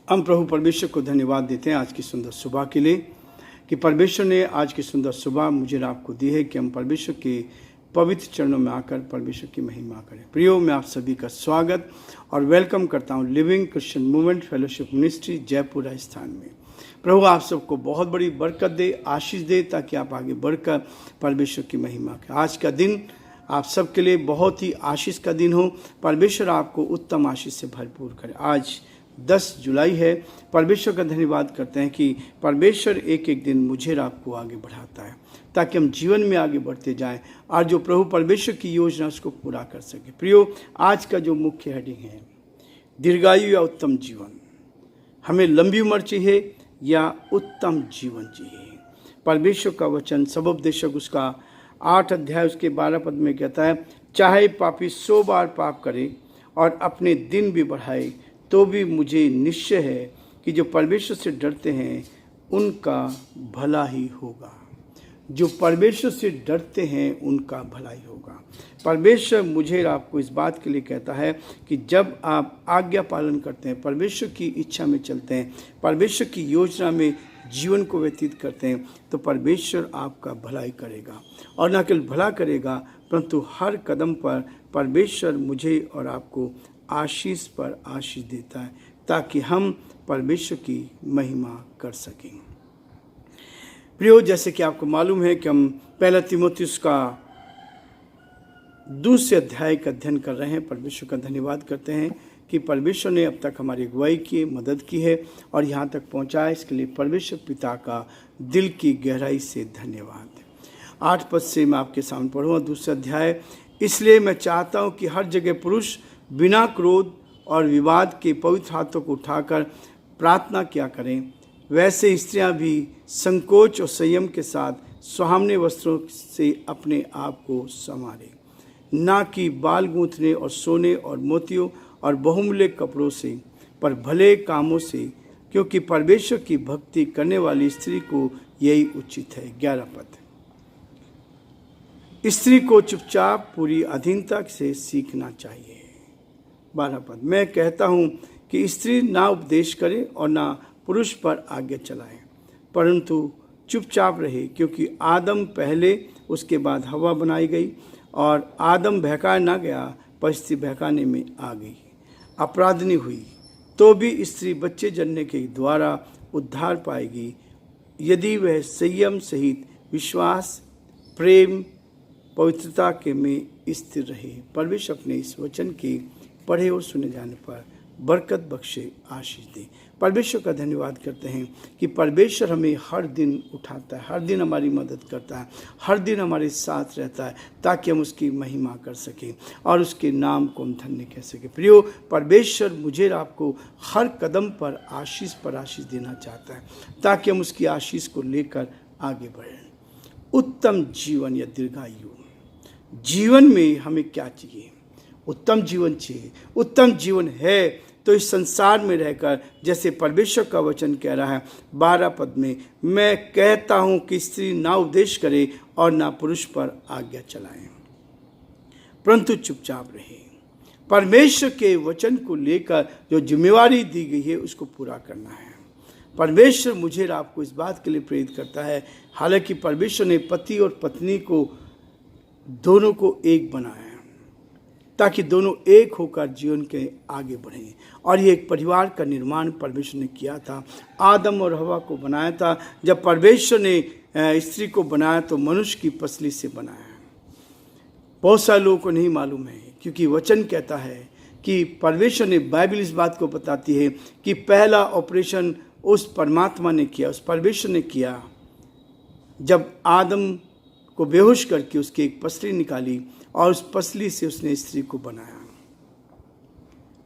हम प्रभु परमेश्वर को धन्यवाद देते हैं आज की सुंदर सुबह के लिए कि परमेश्वर ने आज की सुंदर सुबह मुझे और आपको दी है कि हम परमेश्वर के पवित्र चरणों में आकर परमेश्वर की महिमा करें। प्रियो, मैं आप सभी का स्वागत और वेलकम करता हूं living Christian movement fellowship ministry Jaipur Rajasthan में। प्रभु आप सबको बहुत बड़ी बरकत दे, आशीष दे, ताकि आप आगे बढ़कर परमेश्वर की महिमा करें। आज का दिन आप सबके लिए बहुत ही आशीष का दिन हो। परमेश्वर आपको उत्तम आशीष से भरपूर करे। आज 10 जुलाई है। परमेश्वर का धन्यवाद करते हैं कि परमेश्वर एक एक दिन मुझे और आपको आगे बढ़ाता है ताकि हम जीवन में आगे बढ़ते जाएं और जो प्रभु परमेश्वर की योजना उसको पूरा कर सके। प्रियो, आज का जो मुख्य हेडिंग है दीर्घायु या उत्तम जीवन। हमें लंबी उम्र चाहिए या उत्तम जीवन चाहिए। परमेश्वर का वचन सबोपदेशक उसका 8 अध्याय उसके 12 पद में कहता है, चाहे पापी 100 बार पाप करे और अपने दिन भी बढ़ाए तो भी मुझे निश्चय है कि जो परमेश्वर से डरते हैं उनका भला ही होगा। जो परमेश्वर से डरते हैं उनका भला ही होगा। परमेश्वर मुझे और आपको इस बात के लिए कहता है कि जब आप आज्ञा पालन करते हैं, परमेश्वर की इच्छा में चलते हैं, परमेश्वर की योजना में जीवन को व्यतीत करते हैं, तो परमेश्वर आपका भलाई करेगा। और न केवल भला करेगा परंतु हर कदम पर परमेश्वर मुझे और आपको आशीष पर आशीष देता है ताकि हम परमेश्वर की महिमा कर सकें। प्रियो, जैसे कि आपको मालूम है कि हम पहला तीमुथियुस का 2 अध्याय का अध्ययन कर रहे हैं। परमेश्वर का धन्यवाद करते हैं कि परमेश्वर ने अब तक हमारी अगुवाई की, मदद की है और यहाँ तक पहुँचाया। इसके लिए परमेश्वर पिता का दिल की गहराई से धन्यवाद। 8 पद से मैं आपके सामने पढ़ूँगा 2 अध्याय। इसलिए मैं चाहता हूँ कि हर जगह पुरुष बिना क्रोध और विवाद के पवित्र हाथों को उठाकर प्रार्थना किया करें, वैसे स्त्रियां भी संकोच और संयम के साथ सुहावने वस्त्रों से अपने आप को संवारें, ना कि बाल गूंथने और सोने और मोतियों और बहुमूल्य कपड़ों से, पर भले कामों से, क्योंकि परमेश्वर की भक्ति करने वाली स्त्री को यही उचित है। 11 पद। स्त्री को चुपचाप पूरी अधीनता से सीखना चाहिए। 12 पद। मैं कहता हूँ कि स्त्री ना उपदेश करे और ना पुरुष पर आज्ञा चलाए, परंतु चुपचाप रहे, क्योंकि आदम पहले, उसके बाद हवा बनाई गई और आदम बहकाया ना गया पर स्त्री बहकाने में आ गई, अपराधनी हुई। तो भी स्त्री बच्चे जन्ने के द्वारा उद्धार पाएगी यदि वह संयम सहित विश्वास, प्रेम, पवित्रता के में स्थिर रहे। परमेश्वर अपने इस वचन के पढ़े और सुने जाने पर बरकत बख्शे, आशीष दे। परमेश्वर का धन्यवाद करते हैं कि परमेश्वर हमें हर दिन उठाता है, हर दिन हमारी मदद करता है, हर दिन हमारे साथ रहता है ताकि हम उसकी महिमा कर सकें और उसके नाम को हम धन्य कह सकें। प्रियो, परमेश्वर मुझे आपको हर कदम पर आशीष देना चाहता है ताकि हम उसकी आशीष को लेकर आगे बढ़ें। उत्तम जीवन या दीर्घायु। जीवन में हमें क्या चाहिए? उत्तम जीवन चाहिए। उत्तम जीवन है तो इस संसार में रहकर, जैसे परमेश्वर का वचन कह रहा है 12 पद में, मैं कहता हूं कि स्त्री ना उपदेश करे और ना पुरुष पर आज्ञा चलाए, परंतु चुपचाप रहे। परमेश्वर के वचन को लेकर जो जिम्मेवारी दी गई है उसको पूरा करना है। परमेश्वर मुझे और आपको इस बात के लिए प्रेरित करता है। हालांकि परमेश्वर ने पति और पत्नी को दोनों को एक बनाया ताकि दोनों एक होकर जीवन के आगे बढ़ें, और ये एक परिवार का निर्माण परमेश्वर ने किया था। आदम और हवा को बनाया था। जब परमेश्वर ने स्त्री को बनाया तो मनुष्य की पसली से बनाया। बहुत सारे लोगों को नहीं मालूम है, क्योंकि वचन कहता है कि परमेश्वर ने, बाइबल इस बात को बताती है कि पहला ऑपरेशन उस परमात्मा ने किया, उस परमेश्वर ने किया जब आदम को बेहोश करके उसकी एक पसली निकाली और उस पसली से उसने स्त्री को बनाया।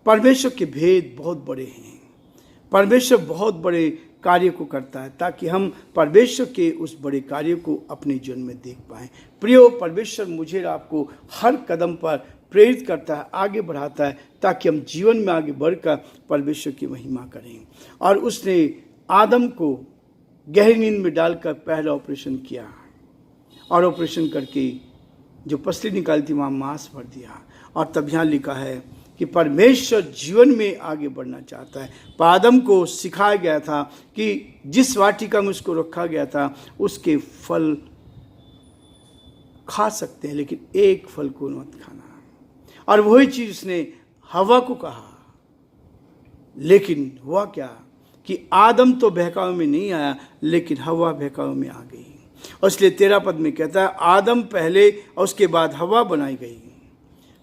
परमेश्वर के भेद बहुत बड़े हैं। परमेश्वर बहुत बड़े कार्य को करता है ताकि हम परमेश्वर के उस बड़े कार्य को अपने जीवन में देख पाएं। प्रियो, परमेश्वर मुझे आपको हर कदम पर प्रेरित करता है, आगे बढ़ाता है ताकि हम जीवन में आगे बढ़कर परमेश्वर की महिमा करें। और उसने आदम को गहरी नींद में डालकर पहला ऑपरेशन किया और ऑपरेशन करके जो पसली निकाली थी वहाँ मांस भर दिया। और तब यहाँ लिखा है कि परमेश्वर जीवन में आगे बढ़ना चाहता है। आदम को सिखाया गया था कि जिस वाटिका में उसको रखा गया था उसके फल खा सकते हैं, लेकिन एक फल को मत खाना। और वही चीज उसने हवा को कहा, लेकिन हुआ क्या कि आदम तो बहकावे में नहीं आया, लेकिन हवा बहकावे में आ गई। और इसलिए 13 पद में कहता है आदम पहले और उसके बाद हवा बनाई गई।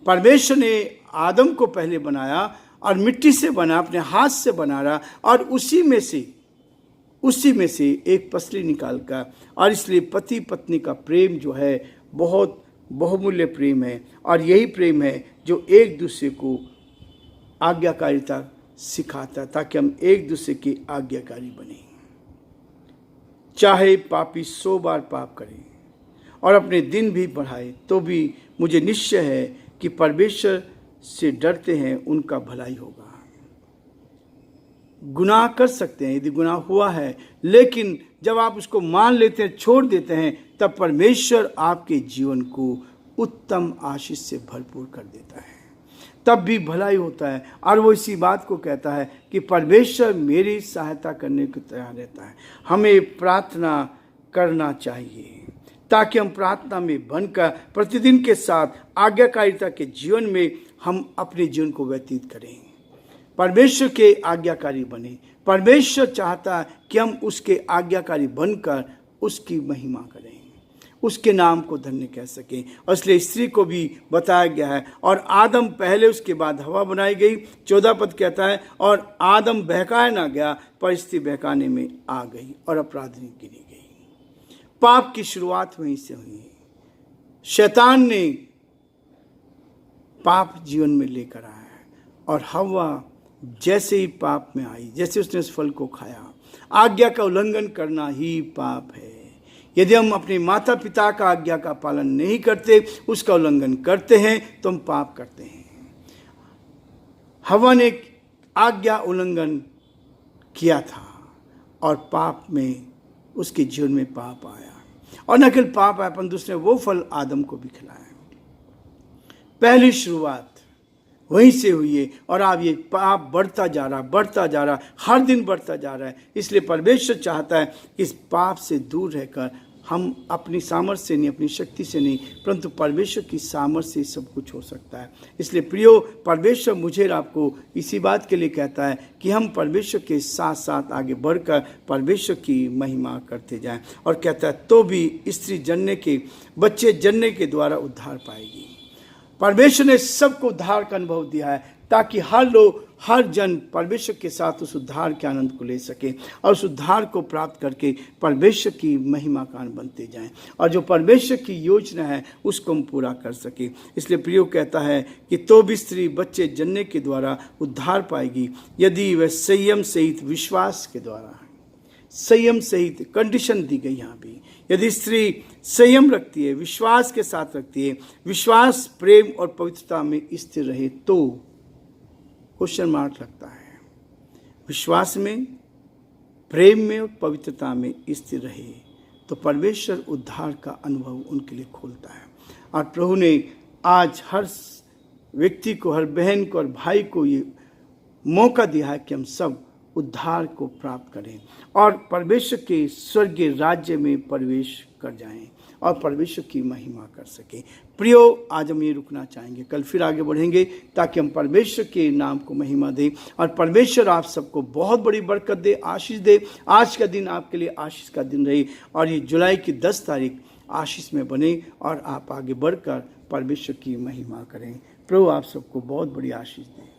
परमेश्वर ने आदम को पहले बनाया और मिट्टी से बना, अपने हाथ से बना रहा, और उसी में से एक पसली निकाल कर। और इसलिए पति पत्नी का प्रेम जो है बहुत बहुमूल्य प्रेम है, और यही प्रेम है जो एक दूसरे को आज्ञाकारिता सिखाता, ताकि हम एक दूसरे के आज्ञाकारी बने। चाहे पापी 100 बार पाप करे और अपने दिन भी बढ़ाए, तो भी मुझे निश्चय है कि परमेश्वर से डरते हैं उनका भलाई होगा। गुनाह कर सकते हैं यदि गुनाह हुआ है, लेकिन जब आप उसको मान लेते हैं, छोड़ देते हैं, तब परमेश्वर आपके जीवन को उत्तम आशीष से भरपूर कर देता है, तब भी भलाई होता है। और वो इसी बात को कहता है कि परमेश्वर मेरी सहायता करने को तैयार रहता है। हमें प्रार्थना करना चाहिए ताकि हम प्रार्थना में बनकर प्रतिदिन के साथ आज्ञाकारिता के जीवन में हम अपने जीवन को व्यतीत करें, परमेश्वर के आज्ञाकारी बने। परमेश्वर चाहता है कि हम उसके आज्ञाकारी बनकर उसकी महिमा करें, उसके नाम को धन्य कह सकें। और इसलिए स्त्री को भी बताया गया है, और आदम पहले उसके बाद हवा बनाई गई। 14 पद कहता है और आदम बहकाया ना गया, पर स्त्री बहकाने में आ गई और अपराधी गिनी गई। पाप की शुरुआत वहीं से हुई। शैतान ने पाप जीवन में लेकर आया है, और हवा जैसे ही पाप में आई, जैसे उसने उस फल को खाया, आज्ञा का उल्लंघन करना ही पाप है। यदि हम अपने माता पिता का आज्ञा का पालन नहीं करते, उसका उल्लंघन करते हैं, तो हम पाप करते हैं। हवा ने आज्ञा उल्लंघन किया था और पाप में उसके जीवन में पाप आया, और न केवल पाप आया परंतु उसने वो फल आदम को भी खिलाया। पहली शुरुआत वहीं से हुई है, और अब ये पाप बढ़ता जा रहा, हर दिन बढ़ता जा रहा है। इसलिए परमेश्वर चाहता है कि इस पाप से दूर रहकर हम अपनी सामर्थ्य से नहीं, अपनी शक्ति से नहीं, परंतु परमेश्वर की सामर्थ्य से सब कुछ हो सकता है। इसलिए प्रियो, परमेश्वर मुझे और आपको इसी बात के लिए कहता है कि हम परमेश्वर के साथ साथ आगे बढ़कर परमेश्वर की महिमा करते जाएं। और कहता है तो भी स्त्री जन्ने के, बच्चे जन्ने के द्वारा उद्धार पाएगी। परमेश्वर ने सबको उद्धार का अनुभव दिया है, ताकि हर जन परमेश्वर के साथ उस उद्धार के आनंद को ले सके, और उस उद्धार को प्राप्त करके परमेश्वर की महिमा का बनते जाएं, और जो परमेश्वर की योजना है उसको हम पूरा कर सके। इसलिए प्रियो कहता है कि तो भी स्त्री बच्चे जन्ने के द्वारा उद्धार पाएगी, यदि वह संयम सहित विश्वास के द्वारा, संयम सहित कंडीशन दी गई यहाँ भी, यदि स्त्री संयम रखती है, विश्वास के साथ रखती है, विश्वास प्रेम और पवित्रता में स्थिर रहे, तो क्वेश्चन मार्क लगता है, विश्वास में, प्रेम में और पवित्रता में स्थिर रहे, तो परमेश्वर उद्धार का अनुभव उनके लिए खोलता है। और प्रभु ने आज हर व्यक्ति को, हर बहन को और भाई को ये मौका दिया है कि हम सब उद्धार को प्राप्त करें और परमेश्वर के स्वर्गीय राज्य में प्रवेश कर जाएं और परमेश्वर की महिमा कर सकें। प्रियो, आज हम ये रुकना चाहेंगे, कल फिर आगे बढ़ेंगे ताकि हम परमेश्वर के नाम को महिमा दें और परमेश्वर आप सबको बहुत बड़ी बरकत दे, आशीष दे। आज का दिन आपके लिए आशीष का दिन रहे और ये जुलाई की 10 तारीख आशीष में बने और आप आगे बढ़कर परमेश्वर की महिमा करें। प्रभु आप सबको बहुत बड़ी आशीष दें।